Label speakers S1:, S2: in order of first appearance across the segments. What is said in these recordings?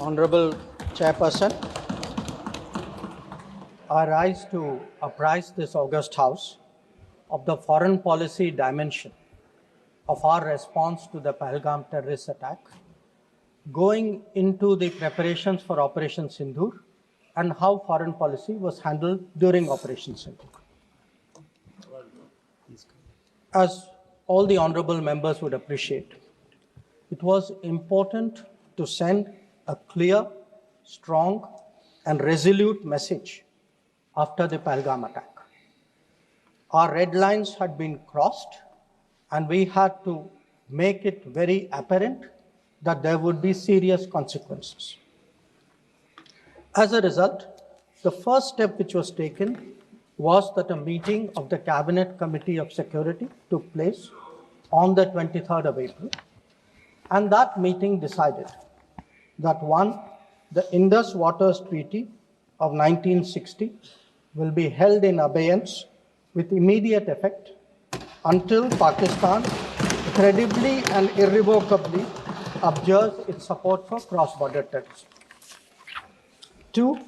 S1: Honorable Chairperson, I rise to apprise this august House of the foreign policy dimension of our response to the Pahalgam terrorist attack, going into the preparations for Operation Synindhur and how foreign policy was handled during Operation Synindhur. As all the honorable members would appreciate, it was important to send a clear, strong, and resolute message after the Pahalgam attack. Our red lines had been crossed, and we had to make it very apparent that there would be serious consequences. As a result, the first step which was taken was that a meeting of the Cabinet Committee of Security took place on the 23rd of April, and that meeting decided that one, the Indus Waters Treaty of 1960 will be held in abeyance with immediate effect until Pakistan credibly and irrevocably abjures its support for cross-border terrorism. Two,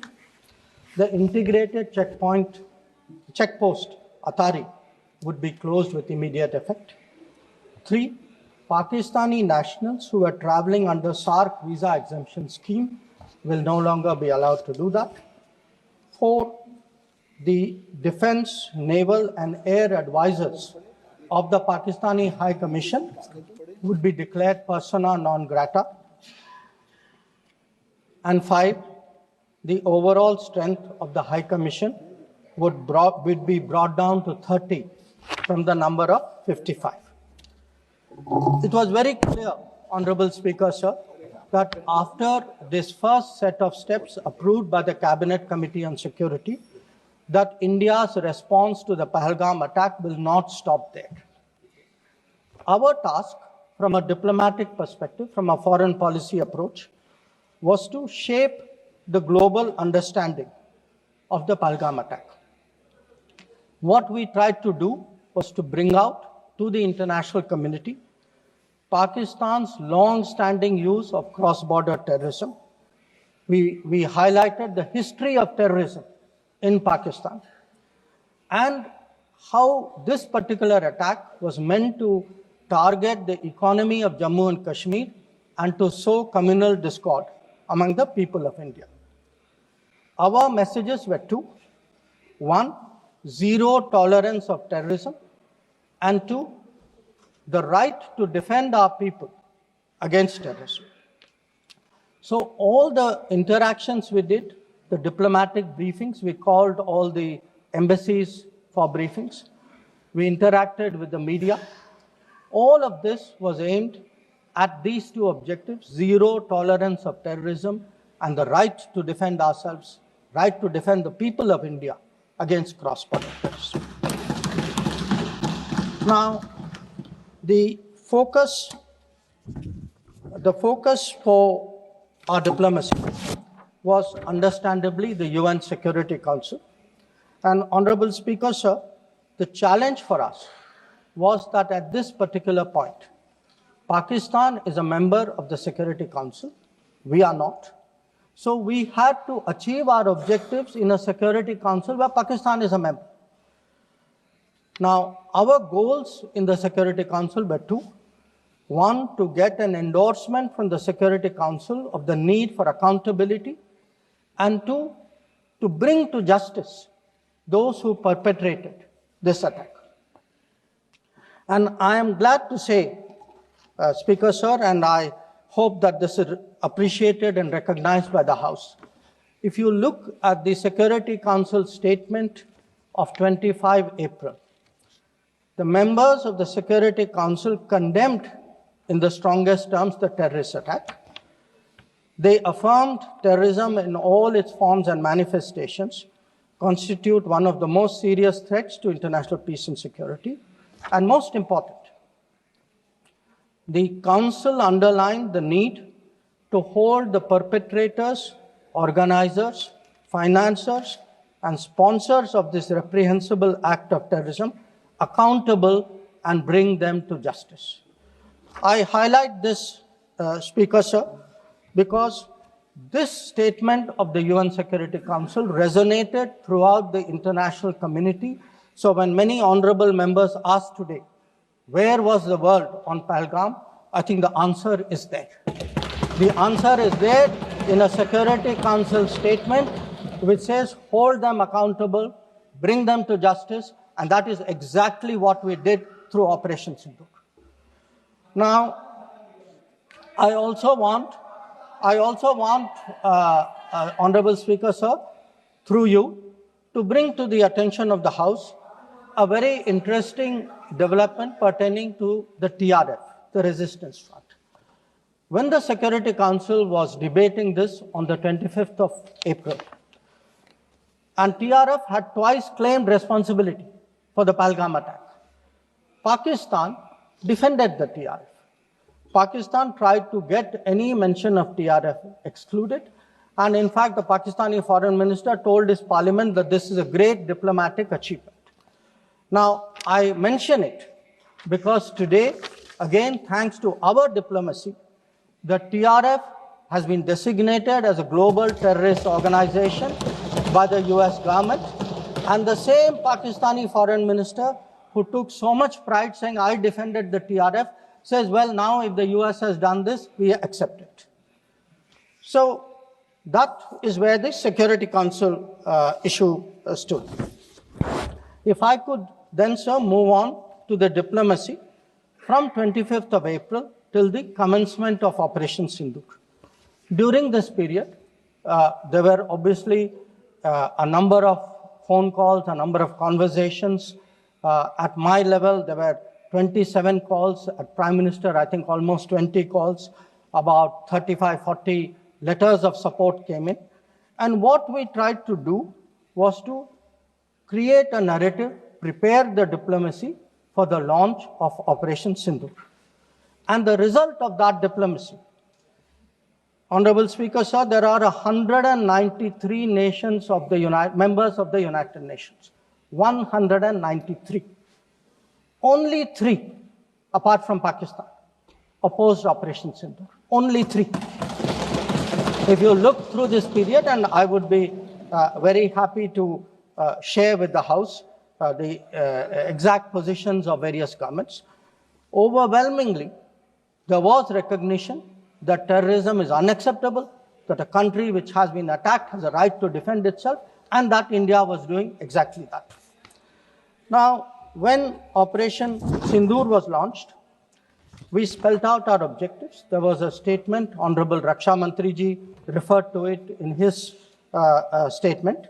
S1: the integrated checkpost Atari would be closed with immediate effect. Three, Pakistani nationals who are traveling under SAARC visa exemption scheme will no longer be allowed to do that. Four, the defense, naval, and air advisors of the Pakistani High Commission would be declared persona non grata. And five, the overall strength of the High Commission would be brought down to 30 from the number of 55. It was very clear, Honorable Speaker, sir, that after this first set of steps approved by the Cabinet Committee on Security, that India's response to the Pahalgam attack will not stop there. Our task, from a diplomatic perspective, from a foreign policy approach, was to shape the global understanding of the Pahalgam attack. What we tried to do was to bring out to the international community Pakistan's long-standing use of cross-border terrorism. We highlighted the history of terrorism in Pakistan and how this particular attack was meant to target the economy of Jammu and Kashmir and to sow communal discord among the people of India. Our messages were two. One, zero tolerance of terrorism, and two, the right to defend our people against terrorism. So all the interactions we did, the diplomatic briefings, we called all the embassies for briefings. We interacted with the media. All of this was aimed at these two objectives: zero tolerance of terrorism and the right to defend ourselves, right to defend the people of India against cross-border terrorism. Now, the focus for our diplomacy was understandably the UN Security Council. And Honorable Speaker, sir, the challenge for us was that at this particular point, Pakistan is a member of the Security Council. We are not. So we had to achieve our objectives in a Security Council where Pakistan is a member. Now, our goals in the Security Council were two. One, to get an endorsement from the Security Council of the need for accountability, and two, to bring to justice those who perpetrated this attack. And I am glad to say, Speaker, sir, and I hope that this is appreciated and recognized by the House. If you look at the Security Council statement of 25 April, the members of the Security Council condemned in the strongest terms the terrorist attack. They affirmed terrorism in all its forms and manifestations constitute one of the most serious threats to international peace and security. And most important, the Council underlined the need to hold the perpetrators, organizers, financiers, and sponsors of this reprehensible act of terrorism accountable and bring them to justice. I highlight this, Speaker, sir, because This statement of the UN Security Council resonated throughout the international community. So when many honorable members asked today, where was the world on Pahalgam? I think the answer is there. The answer is there in a Security Council statement which says hold them accountable, bring them to justice, and that is exactly what we did through Operation Synindhur. Now, I also want, Honorable Speaker, sir, through you, to bring to the attention of the House a very interesting development pertaining to the TRF, the Resistance Front. When the Security Council was debating this on the 25th of April, and TRF had twice claimed responsibility for the Pahalgam attack, Pakistan defended the TRF. Pakistan tried to get any mention of TRF excluded, and in fact, the Pakistani foreign minister told his parliament that this is a great diplomatic achievement. Now, I mention it because today, again, thanks to our diplomacy, the TRF has been designated as a global terrorist organization by the US government, and the same Pakistani foreign minister who took so much pride saying, I defended the TRF, says, well, now if the US has done this, we accept it. So that is where the Security Council issue stood. If I could then, sir, move on to the diplomacy from 25th of April till the commencement of Operation Synindhur. During this period, there were obviously a number of phone calls, a number of conversations. At my level, there were 27 calls. At Prime Minister, I think almost 20 calls. About 35, 40 letters of support came in. And what we tried to do was to create a narrative, prepare the diplomacy for the launch of Operation Synindhur. And the result of that diplomacy, Honorable Speaker, sir, there are 193 nations of the members of the United Nations. 193. Only 3, apart from Pakistan, opposed Operation Synindhur. Only 3. If you look through this period, and I would be very happy to share with the House the exact positions of various governments, overwhelmingly, there was recognition that terrorism is unacceptable, that a country which has been attacked has a right to defend itself, and that India was doing exactly that. Now, when Operation Synindhur was launched, we spelled out our objectives. There was a statement, Honorable Raksha Mantri ji referred to it in his statement,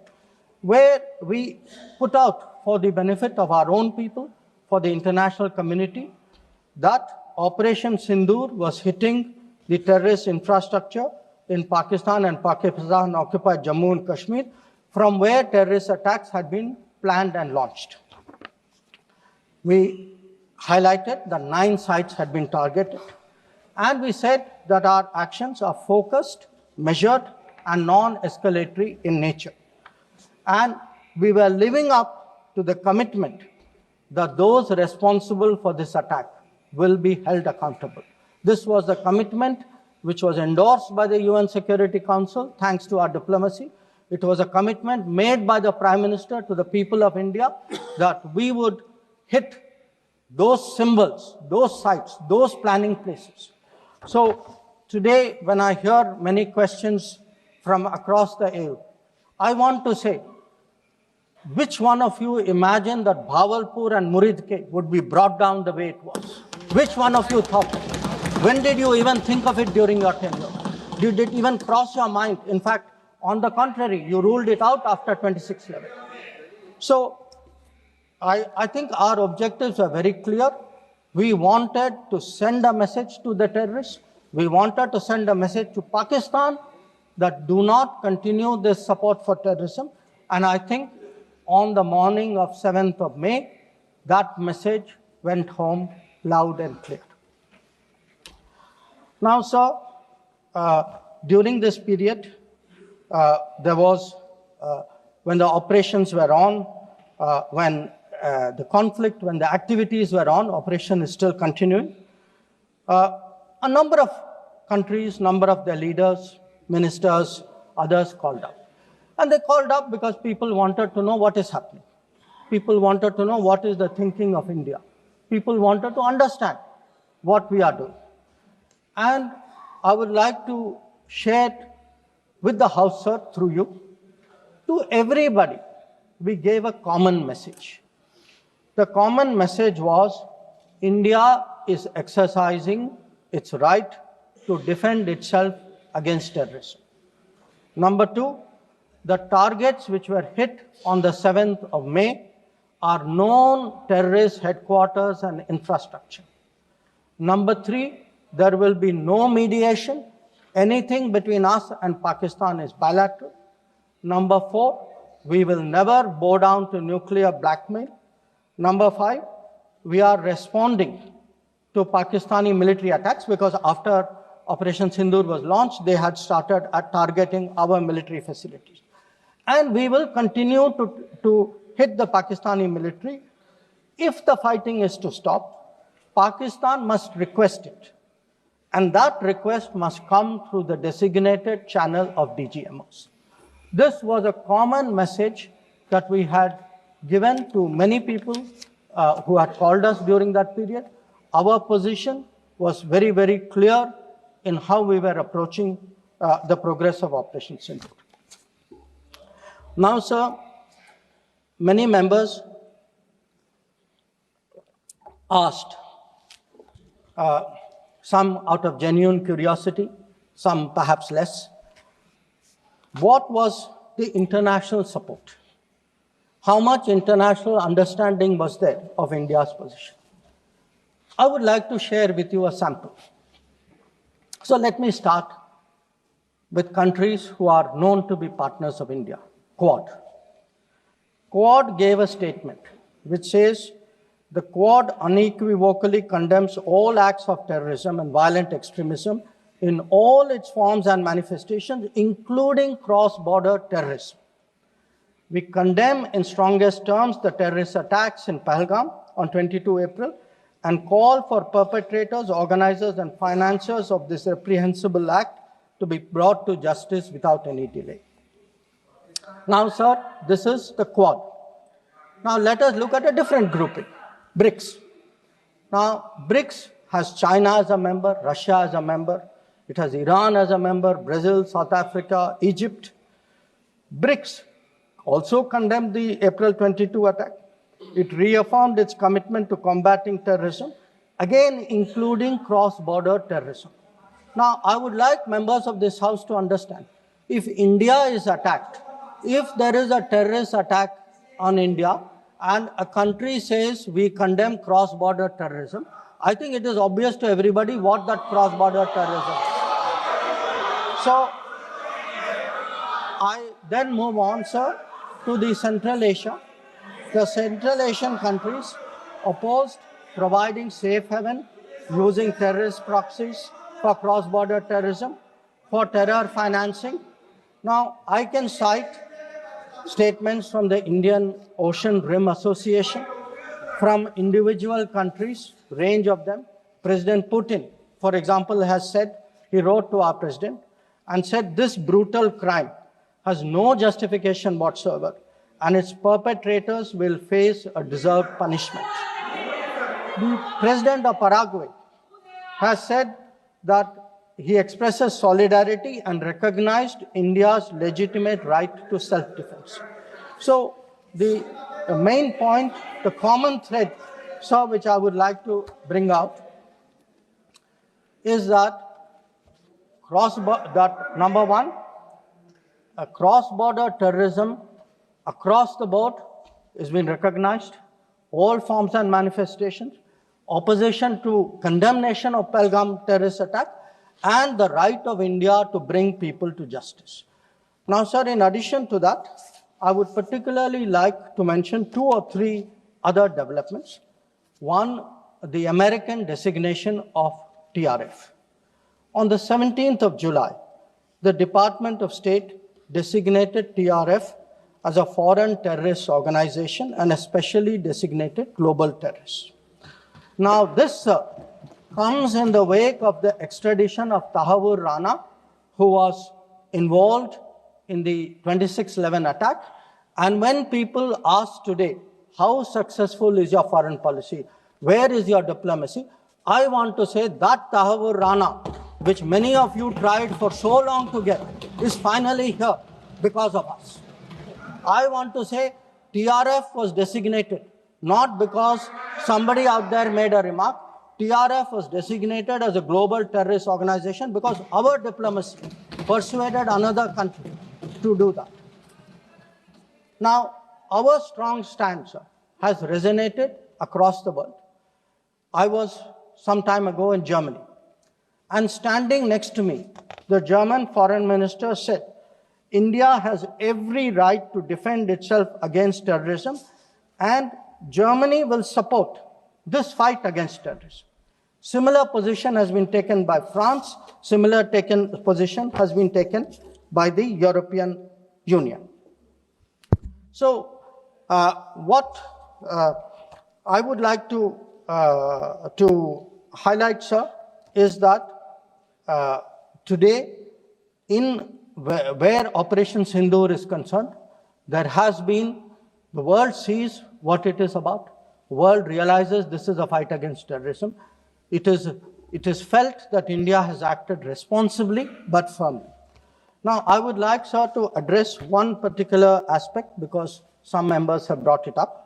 S1: where we put out for the benefit of our own people, for the international community, that Operation Synindhur was hitting the terrorist infrastructure in Pakistan and Pakistan-occupied Jammu and Kashmir, from where terrorist attacks had been planned and launched. We highlighted that 9 sites had been targeted, and we said that our actions are focused, measured, and non-escalatory in nature. And we were living up to the commitment that those responsible for this attack will be held accountable. This was the commitment which was endorsed by the UN Security Council, thanks to our diplomacy. It was a commitment made by the Prime Minister to the people of India that we would hit those symbols, those sites, those planning places. So today, when I hear many questions from across the aisle, I want to say, which one of you imagined that Bhavalpur and Muridke would be brought down the way it was? Which one of you thought? When did you even think of it during your tenure? Did it even cross your mind? In fact, on the contrary, you ruled it out after 26/11. So I think our objectives are very clear. We wanted to send a message to the terrorists. We wanted to send a message to Pakistan that do not continue this support for terrorism. And I think on the morning of 7th of May, that message went home loud and clear. Now, sir, during this period, there was, when the operations were on, when the conflict, when the activities were on, operation is still continuing. A number of countries, number of their leaders ministers, others called up. And they called up because people wanted to know what is happening. People wanted to know what is the thinking of India. People wanted to understand what we are doing. And I would like to share with the House, sir, through you, to everybody, we gave a common message. The common message was India is exercising its right to defend itself against terrorism. Number two, the targets which were hit on the 7th of May are known terrorist headquarters and infrastructure. Number three, there will be no mediation. Anything between us and Pakistan is bilateral. Number four, we will never bow down to nuclear blackmail. Number five, we are responding to Pakistani military attacks because after Operation Synindhur was launched, they had started targeting our military facilities. And we will continue to hit the Pakistani military. If the fighting is to stop, Pakistan must request it. And that request must come through the designated channel of DGMOs. This was a common message that we had given to many people who had called us during that period. Our position was very, very clear in how we were approaching the progress of Operation Synindhur. Now, sir, many members asked, some out of genuine curiosity, some perhaps less, what was the international support? How much international understanding was there of India's position? I would like to share with you a sample. So let me start with countries who are known to be partners of India. Quad. Quad gave a statement which says, the Quad unequivocally condemns all acts of terrorism and violent extremism in all its forms and manifestations, including cross-border terrorism. We condemn in strongest terms the terrorist attacks in Pahalgam on 22 April and call for perpetrators, organizers, and financiers of this reprehensible act to be brought to justice without any delay. Now, sir, this is the Quad. Now, let us look at a different grouping, BRICS. Now, BRICS has China as a member, Russia as a member, it has Iran as a member, Brazil, South Africa, Egypt. BRICS also condemned the April 22 attack. It reaffirmed its commitment to combating terrorism, again including cross-border terrorism. Now, I would like members of this House to understand, if India is attacked, if there is a terrorist attack on India and a country says we condemn cross-border terrorism, I think it is obvious to everybody what that cross-border terrorism is. So, I then move on, sir, to the Central Asia. The Central Asian countries opposed providing safe haven using terrorist proxies for cross-border terrorism, for terror financing. Now, I can cite statements from the Indian Ocean Rim Association, from individual countries, range of them. President Putin, for example, has said, he wrote to our president and said, this brutal crime has no justification whatsoever, and its perpetrators will face a deserved punishment. The president of Paraguay has said that he expresses solidarity and recognized India's legitimate right to self-defense. So the main point, the common thread, sir, which I would like to bring out is that number one, a cross-border terrorism across the board has been recognized, all forms and manifestations, opposition to condemnation of Pahalgam terrorist attack, and the right of India to bring people to justice. Now, sir, in addition to that, I would particularly like to mention 2 or 3 other developments. One, the American designation of TRF. On the 17th of July, the Department of State designated TRF as a foreign terrorist organization and a specially designated global terrorist. Now, this comes in the wake of the extradition of Tahavur Rana, who was involved in the 26/11 attack. And when people ask today, how successful is your foreign policy? Where is your diplomacy? I want to say that Tahawur Rana, which many of you tried for so long to get, is finally here because of us. I want to say TRF was designated not because somebody out there made a remark. TRF was designated as a global terrorist organization because our diplomacy persuaded another country to do that. Now, our strong stance has resonated across the world. I was some time ago in Germany, and standing next to me, the German foreign minister said, India has every right to defend itself against terrorism, and Germany will support this fight against terrorism. Similar position has been taken by France. Similar position has been taken by the European Union. So, what I would like to highlight, sir, is that today, where Operation Synindhur is concerned, there has been, the world sees what it is about. The world realizes this is a fight against terrorism. It is felt that India has acted responsibly but firmly. Now, I would like, sir, to address one particular aspect because some members have brought it up.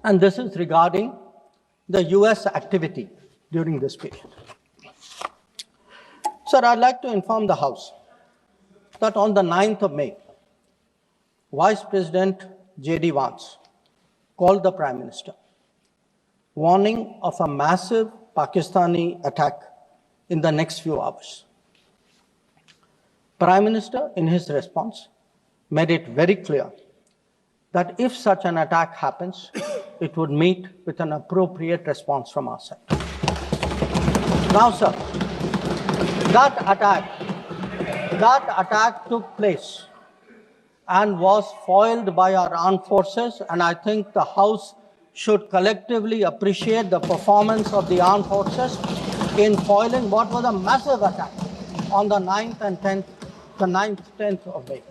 S1: And this is regarding the US activity during this period. Sir, I'd like to inform the House that on the 9th of May, Vice President J.D. Vance called the Prime Minister, warning of a massive Pakistani attack in the next few hours. Prime Minister, in his response, made it very clear that if such an attack happens, it would meet with an appropriate response from our side. Now, sir, that attack took place and was foiled by our armed forces, and I think the House should collectively appreciate the performance of the armed forces in foiling what was a massive attack on the 9th and 10th of May.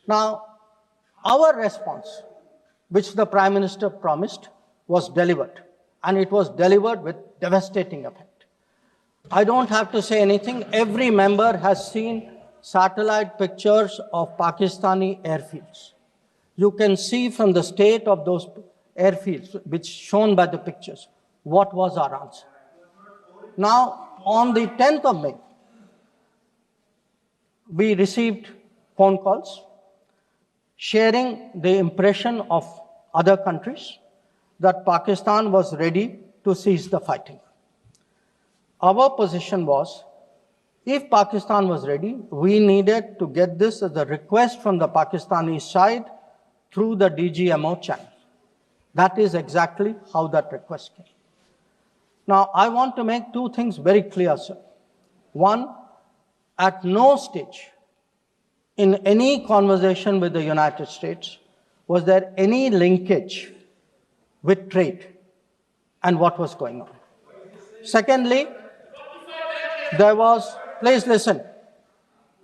S1: Now, our response, which the Prime Minister promised, was delivered, and it was delivered with devastating effect. I don't have to say anything. Every member has seen satellite pictures of Pakistani airfields. You can see from the state of those airfields, which shown by the pictures, what was our answer. Now, on the 10th of May, we received phone calls sharing the impression of other countries that Pakistan was ready to cease the fighting. Our position was, if Pakistan was ready, we needed to get this as a request from the Pakistani side through the DGMO channel. That is exactly how that request came. Now, I want to make two things very clear, sir. One, at no stage in any conversation with the United States was there any linkage with trade and what was going on. Secondly, there was, please listen.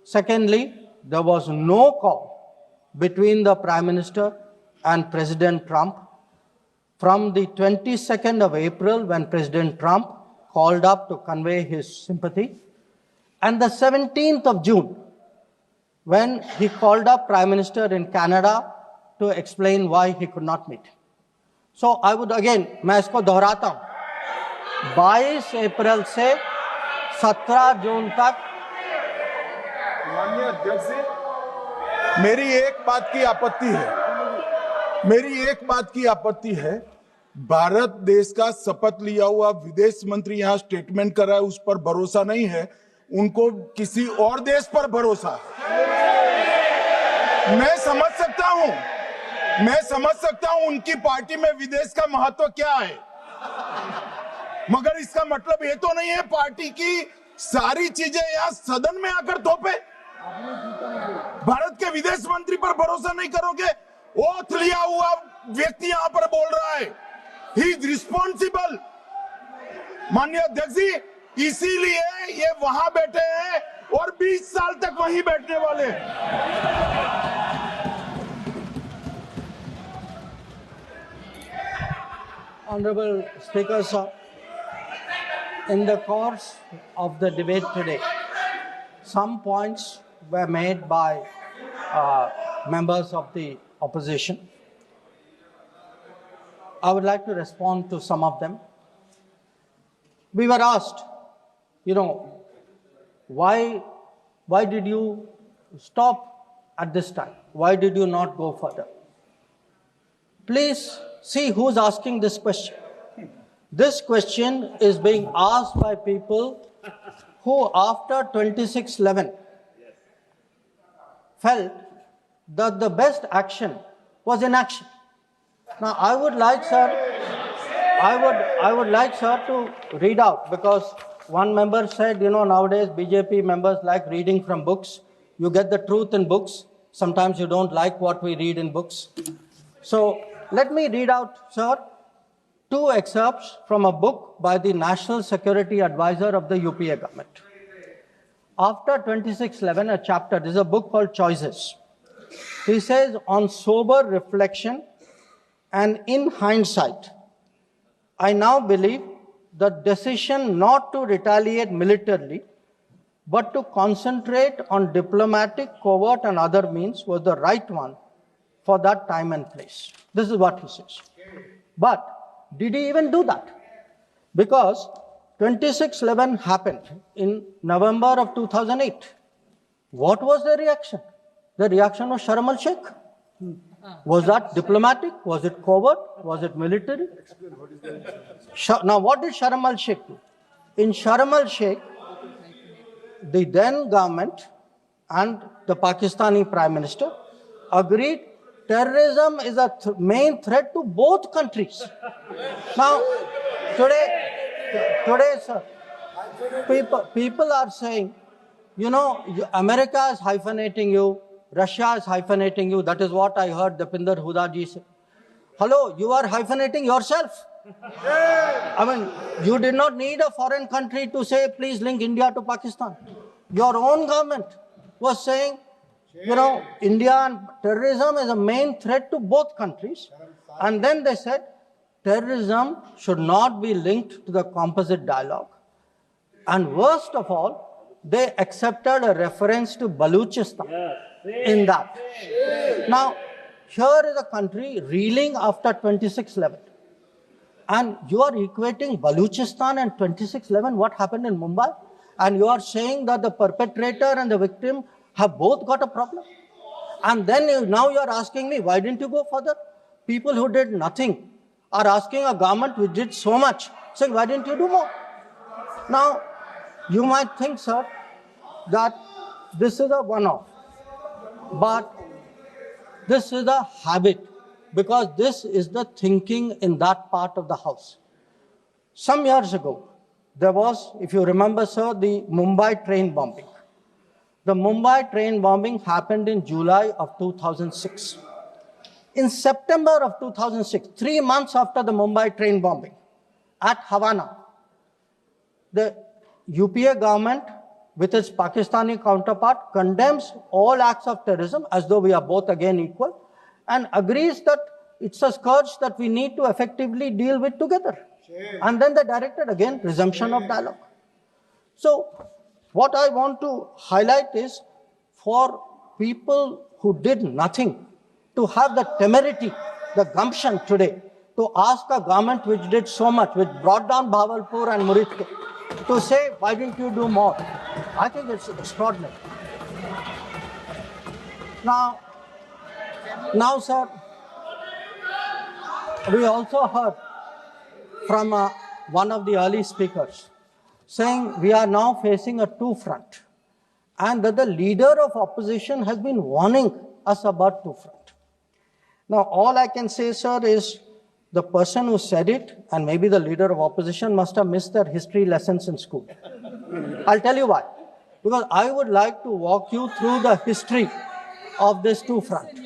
S1: Secondly, there was no call between the Prime Minister and President Trump from the 22nd of April, when President Trump called up to convey his sympathy, and the 17th of June, when he called up Prime Minister in Canada to explain why he could not meet. So I would again, मैं इसको दोहराता हूँ, 22 अप्रैल से 17 जून तक।
S2: माननीय अध्यक्ष जी, मेरी एक बात की आपत्ति है। भारत देश का शपथ लिया हुआ विदेश मंत्री यहाँ स्टेटमेंट कर रहा है, उस पर भरोसा नहीं है, उनको किसी और देश पर भरोसा है। मैं समझ सकता हूं उनकी पार्टी में विदेश का महत्व क्या है, मगर इसका मतलब ये तो नहीं है पार्टी की सारी चीजें यहाँ सदन में आकर थोपे। भारत के विदेश मंत्री पर भरोसा नहीं करोगे? ओथ लिया हुआ व्यक्ति यहाँ पर बोल रहा है, ही इज रिस्पॉन्सिबल। माननीय अध्यक्ष जी, इसीलिए ये वहां बैठे हैं और 20 साल तक वहीं बैठने वाले हैं।
S1: Honorable Speaker, sir, in the course of the debate today, some points were made by members of the opposition. I would like to respond to some of them. We were asked, why did you stop at this time? Why did you not go further? Please see who's asking this question. This question is being asked by people who, after 26/11, felt that the best action was inaction. Now, I would like, sir, to read out, because one member said, nowadays BJP members like reading from books. You get the truth in books. Sometimes you don't like what we read in books. So let me read out, sir, two excerpts from a book by the National Security Advisor of the UPA government. After 26/11, a chapter, this is a book called Choices. He says, on sober reflection and in hindsight, I now believe the decision not to retaliate militarily, but to concentrate on diplomatic, covert, and other means was the right one for that time and place. This is what he says. But did he even do that? Because 26/11 happened in November of 2008. What was the reaction? The reaction was Sharm el-Sheikh. Was that diplomatic? Was it covert? Was it military? Now, what did Sharm el-Sheikh do? In Sharm el-Sheikh, the then government and the Pakistani Prime Minister agreed terrorism is a main threat to both countries. Now, today, sir, people are saying, America is hyphenating you, Russia is hyphenating you. That is what I heard Dipinder Huda ji say. Hello, you are hyphenating yourself. I mean, you did not need a foreign country to say, please link India to Pakistan. Your own government was saying, India and terrorism is a main threat to both countries. And then they said, terrorism should not be linked to the composite dialogue. And worst of all, they accepted a reference to Baluchistan in that. Now, here is a country reeling after 26/11. And you are equating Baluchistan and 26/11, what happened in Mumbai, and you are saying that the perpetrator and the victim have both got a problem. And then now you are asking me, why didn't you go further? People who did nothing are asking a government which did so much, saying, why didn't you do more? Now, you might think, sir, that this is a one-off, but this is a habit, because this is the thinking in that part of the house. Some years ago, there was, if you remember, sir, the Mumbai train bombing. The Mumbai train bombing happened in July of 2006. In September of 2006, 3 months after the Mumbai train bombing, at Havana, the UPA government, with its Pakistani counterpart, condemns all acts of terrorism as though we are both again equal, and agrees that it's a scourge that we need to effectively deal with together. And then they directed again resumption of dialogue. So what I want to highlight is, for people who did nothing to have the temerity, the gumption today to ask a government which did so much, which brought down Bhavalpur and Muridke, to say, why didn't you do more? I think it's extraordinary. Now, sir, we also heard from one of the early speakers saying we are now facing a two-front, and that the leader of opposition has been warning us about two-front. Now, all I can say, sir, is the person who said it, and maybe the leader of opposition, must have missed their history lessons in school. I'll tell you why. Because I would like to walk you through the history of this two-front.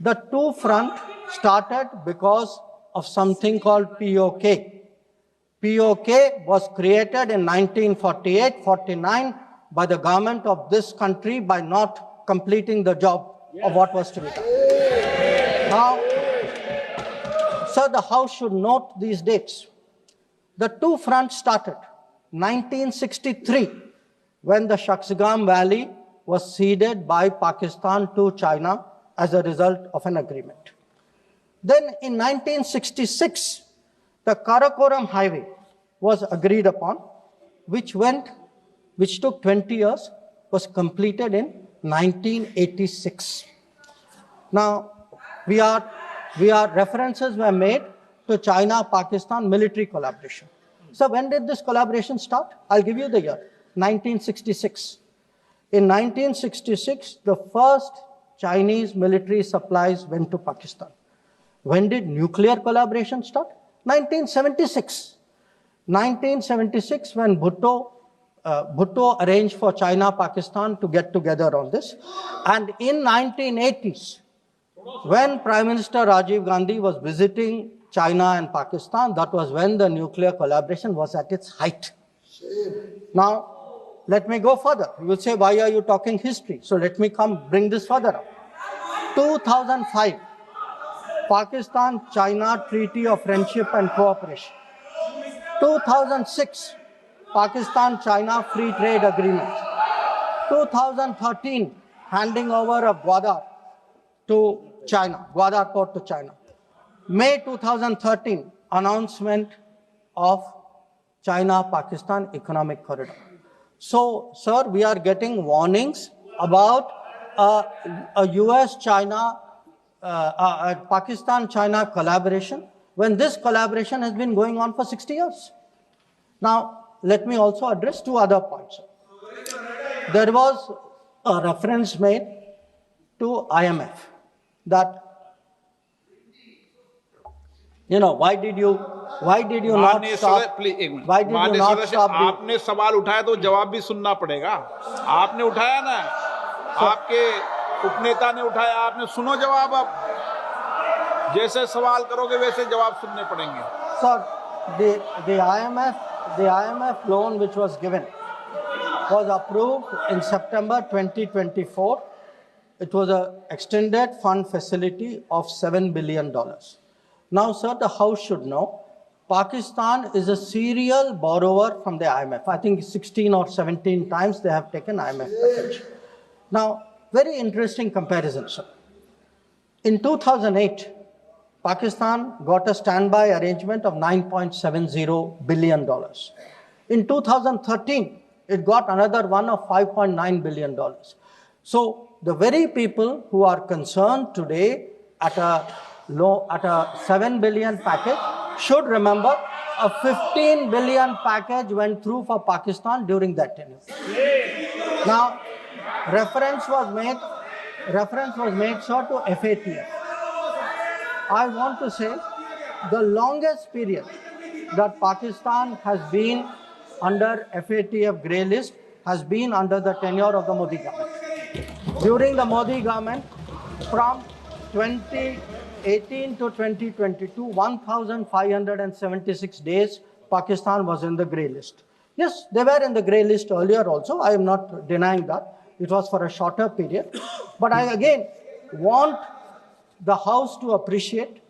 S1: The two-front started because of something called POK. POK was created in 1948-49 by the government of this country by not completing the job of what was to be done. Now, sir, the House should note these dates. The two fronts started 1963, when the Shaksgam Valley was ceded by Pakistan to China as a result of an agreement. Then in 1966, the Karakoram Highway was agreed upon, which took 20 years, was completed in 1986. Now, references were made to China-Pakistan military collaboration. So when did this collaboration start? I'll give you the year, 1966. In 1966, the first Chinese military supplies went to Pakistan. When did nuclear collaboration start? 1976. 1976, when Bhutto arranged for China-Pakistan to get together on this. And in 1980s, when Prime Minister Rajiv Gandhi was visiting China and Pakistan, that was when the nuclear collaboration was at its height. Now, let me go further. You will say, why are you talking history? So let me bring this further up. 2005, Pakistan-China Treaty of Friendship and Cooperation. 2006, Pakistan-China Free Trade Agreement. 2013, handing over of Gwadar to China, Gwadar port to China. May 2013, announcement of China-Pakistan Economic Corridor. So, sir, we are getting warnings about a US-China, Pakistan-China collaboration, when this collaboration has been going on for 60 years. Now, let me also address two other points. There was a reference made to IMF that, why did you not stop? Why did you not stop?
S3: आपने सवाल उठाया तो जवाब भी सुनना पड़ेगा. आपने उठाया ना, आपके उपनेता ने उठाया, आपने सुनो जवाब. अब जैसे सवाल करोगे वैसे जवाब सुनने पड़ेंगे.
S1: Sir, the IMF loan which was given was approved in September 2024. It was an extended fund facility of $7 billion. Now, sir, the House should know, Pakistan is a serial borrower from the IMF. I think 16 or 17 times they have taken IMF package. Now, very interesting comparison, sir. In 2008, Pakistan got a standby arrangement of $9.70 billion. In 2013, it got another one of $5.9 billion. So the very people who are concerned today at a $7 billion package should remember a $15 billion package went through for Pakistan during that tenure. Now, reference was made, sir, to FATF. I want to say the longest period that Pakistan has been under FATF grey list has been under the tenure of the Modi government. During the Modi government, from 2018 to 2022, 1,576 days, Pakistan was in the grey list. Yes, they were in the grey list earlier also. I am not denying that. It was for a shorter period. But I again want the House to appreciate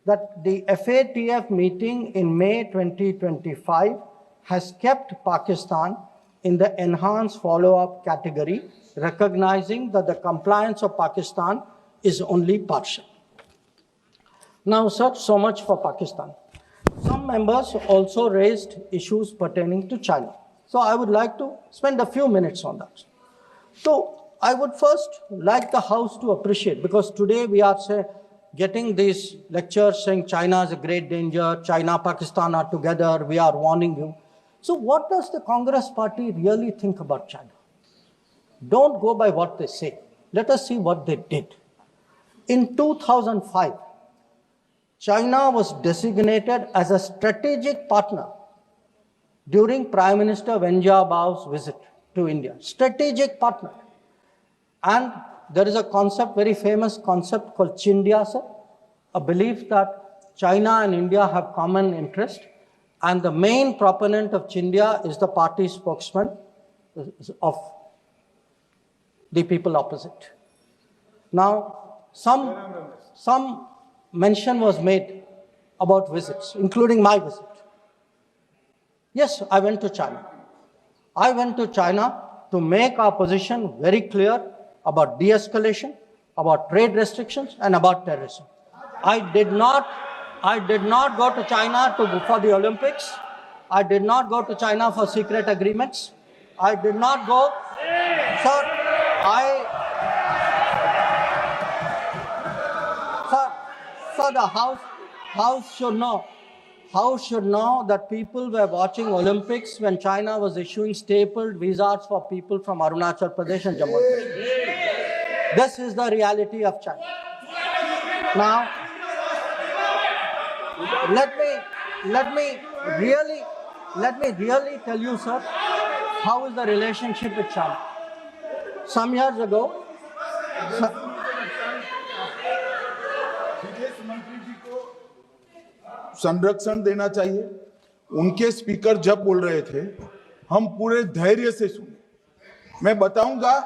S1: that the FATF meeting in May 2025 has kept Pakistan in the enhanced follow-up category, recognizing that the compliance of Pakistan is only partial. Now, sir, so much for Pakistan. Some members also raised issues pertaining to China. So I would like to spend a few minutes on that. So I would first like the House to appreciate, because today we are getting these lectures saying China is a great danger, China, Pakistan are together, we are warning you. So what does the Congress party really think about China? Don't go by what they say. Let us see what they did. In 2005, China was designated as a strategic partner during Prime Minister Wen Jiabao's visit to India. Strategic partner. And there is a concept, very famous concept called Chindia, sir, a belief that China and India have common interest. And the main proponent of Chindia is the party spokesman of the people opposite. Now, some mention was made about visits, including my visit. Yes, I went to China. I went to China to make our position very clear about de-escalation, about trade restrictions, and about terrorism. I did not go to China for the Olympics. I did not go to China for secret agreements. I did not go. So the House should know that people were watching Olympics when China was issuing stapled visas for people from Arunachal Pradesh and Jammu and Kashmir. This is the reality of China. Now, let me really tell you, sir, how is the relationship with China. Some years ago,
S2: संरक्षण देना चाहिए। उनके speaker जब बोल रहे थे, हम पूरे धैर्य से सुने। मैं बताऊंगा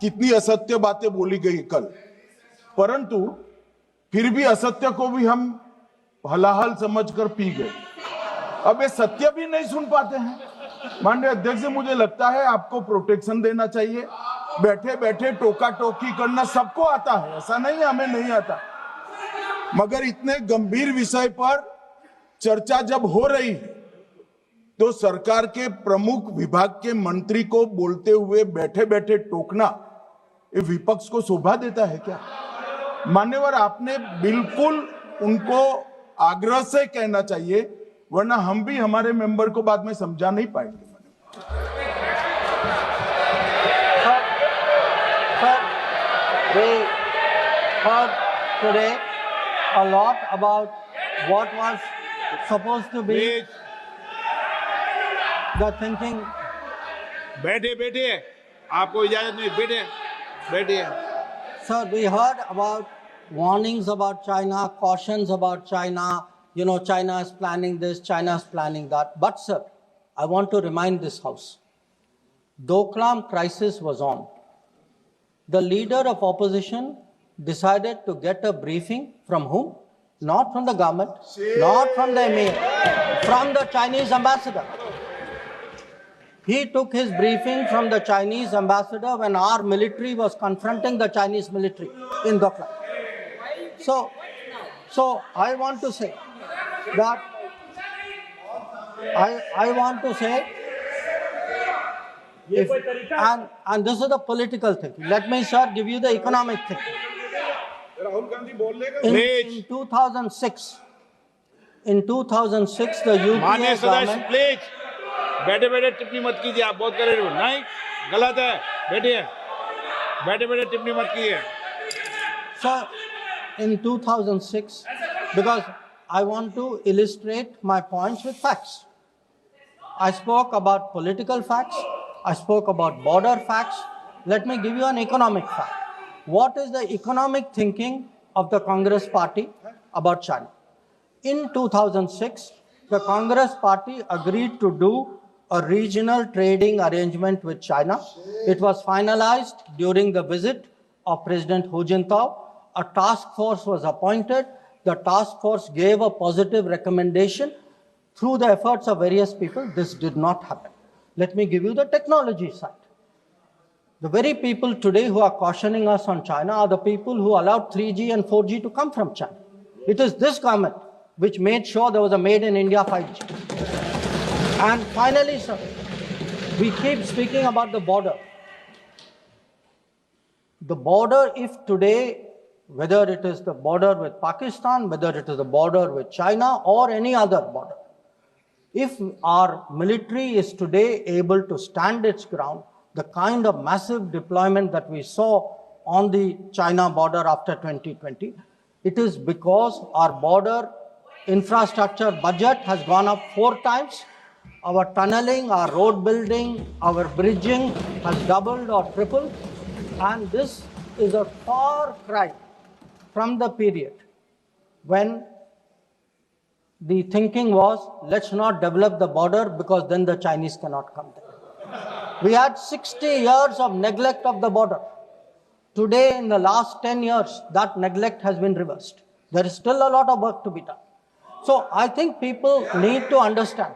S2: कितनी असत्य बातें बोली गई कल, परंतु फिर भी असत्य को भी हम हलाहल समझकर पी गए। अब ये सत्य भी नहीं सुन पाते हैं। माननीय अध्यक्ष जी, मुझे लगता है आपको प्रोटेक्शन देना चाहिए। बैठे बैठे टोका टोकी करना सबको आता है, ऐसा नहीं हमें नहीं आता, मगर इतने गंभीर विषय पर चर्चा जब हो रही है तो सरकार के प्रमुख विभाग के मंत्री को बोलते हुए बैठे बैठे टोकना ये विपक्ष को शोभा देता है क्या? मान्यवर, आपने बिल्कुल उनको आग्रह से कहना चाहिए, वरना हम भी हमारे मेंबर को बाद में समझा नहीं पाएंगे।
S1: We heard today a lot about what was supposed to be the thinking.
S3: बैठे आपको इजाजत नहीं, बैठिए।
S1: Sir, we heard about warnings about China, cautions about China. China is planning this, China is planning that. But sir, I want to remind this House, Doklam crisis was on. The leader of opposition decided to get a briefing from whom? Not from the government, not from the emir, from the Chinese ambassador. He took his briefing from the Chinese ambassador when our military was confronting the Chinese military in Doklam. So I want to say that I want to say, and this is the political thing. Let me, sir, give you the economic thing. In 2006, the UPA government.
S3: Please बैठे टिप्पणी मत कीजिए, आप बहुत कर रहे हो, नहीं, गलत है, बैठे टिप्पणी मत कीजिए।
S1: Sir, in 2006, because I want to illustrate my points with facts. I spoke about political facts, I spoke about border facts. Let me give you an economic fact. What is the economic thinking of the Congress party about China? In 2006, the Congress party agreed to do a regional trading arrangement with China. It was finalized during the visit of President Hu Jintao. A task force was appointed. The task force gave a positive recommendation. Through the efforts of various people, this did not happen. Let me give you the technology side. The very people today who are cautioning us on China are the people who allowed 3G and 4G to come from China. It is this government which made sure there was a made in India 5G. And finally, sir, we keep speaking about the border. The border, if today, whether it is the border with Pakistan, whether it is the border with China or any other border, if our military is today able to stand its ground, the kind of massive deployment that we saw on the China border after 2020, it is because our border infrastructure budget has gone up 4 times. Our tunneling, our road building, our bridging has doubled or tripled. And this is a far cry from the period when the thinking was, let's not develop the border because then the Chinese cannot come there. We had 60 years of neglect of the border. Today, in the last 10 years, that neglect has been reversed. There is still a lot of work to be done. So I think people need to understand.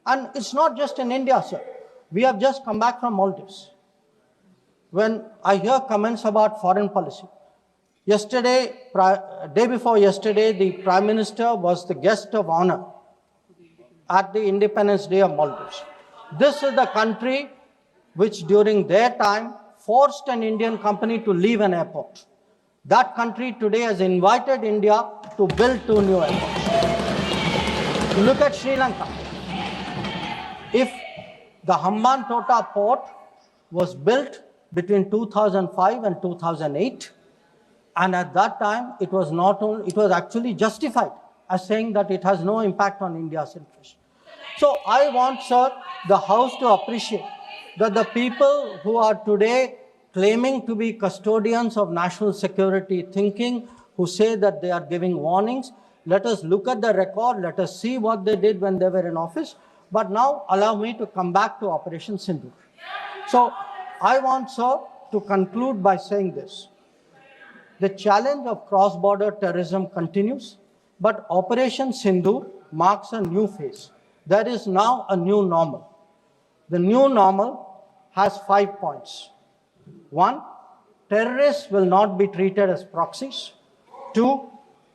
S1: And it's not just in India, sir. We have just come back from Maldives. When I hear comments about foreign policy, day before yesterday, the Prime Minister was the guest of honor at the Independence Day of Maldives. This is the country which during their time forced an Indian company to leave an airport. That country today has invited India to build 2 new airports. Look at Sri Lanka. If the Hambantota port was built between 2005 and 2008, and at that time it was actually justified as saying that it has no impact on India's interest. So I want, sir, the House to appreciate that the people who are today claiming to be custodians of national security thinking, who say that they are giving warnings, let us look at the record, let us see what they did when they were in office. But now allow me to come back to Operation Synindhur. So I want, sir, to conclude by saying this. The challenge of cross-border terrorism continues, but Operation Synindhur marks a new phase. There is now a new normal. The new normal has 5 points. 1, terrorists will not be treated as proxies. 2,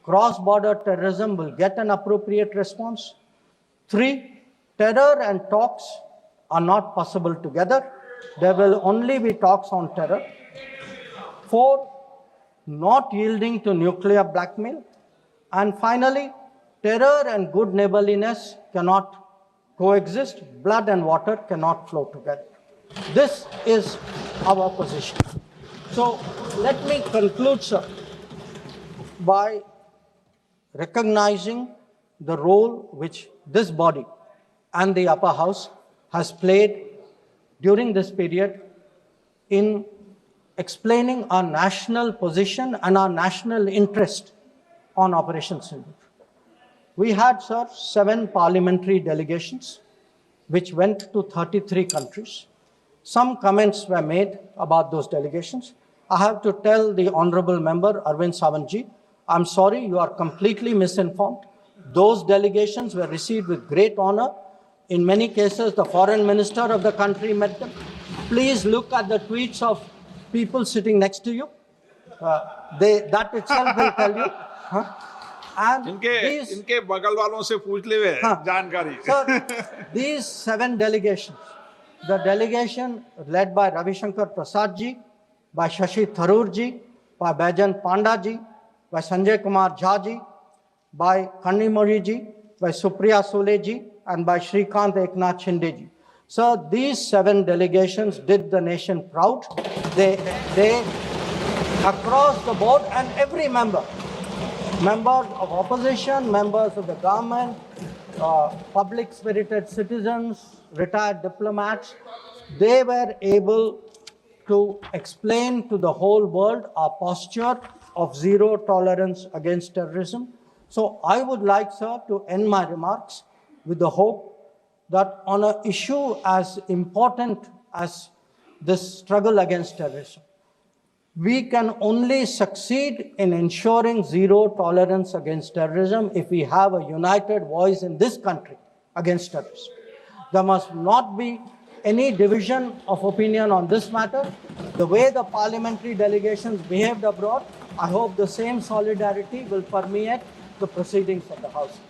S1: cross-border terrorism will get an appropriate response. 3, terror and talks are not possible together. There will only be talks on terror. 4, not yielding to nuclear blackmail. And finally, terror and good neighborliness cannot coexist. Blood and water cannot flow together. This is our position. So let me conclude, sir, by recognizing the role which this body and the upper house has played during this period in explaining our national position and our national interest on Operation Synindhur. We had, sir, 7 parliamentary delegations which went to 33 countries. Some comments were made about those delegations. I have to tell the honorable member, Arvind Sawantji, I'm sorry, you are completely misinformed. Those delegations were received with great honor. In many cases, the foreign minister of the country met them. Please look at the tweets of people sitting next to you. That itself will tell you. And
S3: इनके बगल वालों से पूछ ले वे जानकारी.
S1: Sir, these 7 delegations, the delegation led by Jaishankar Prasad ji, by Shashi Tharoor ji, by Baijan Panda ji, by Sanjay Kumar Jha ji, by Kanimori ji, by Supriya Sule ji, and by Shrikant Eknath Shinde ji. So these 7 delegations did the nation proud. They across the board, and every member, members of opposition, members of the government, public-spirited citizens, retired diplomats, they were able to explain to the whole world our posture of zero tolerance against terrorism. So I would like, sir, to end my remarks with the hope that on an issue as important as this struggle against terrorism, we can only succeed in ensuring zero tolerance against terrorism if we have a united voice in this country against terrorism. There must not be any division of opinion on this matter. The way the parliamentary delegations behaved abroad, I hope the same solidarity will permeate the proceedings of the House.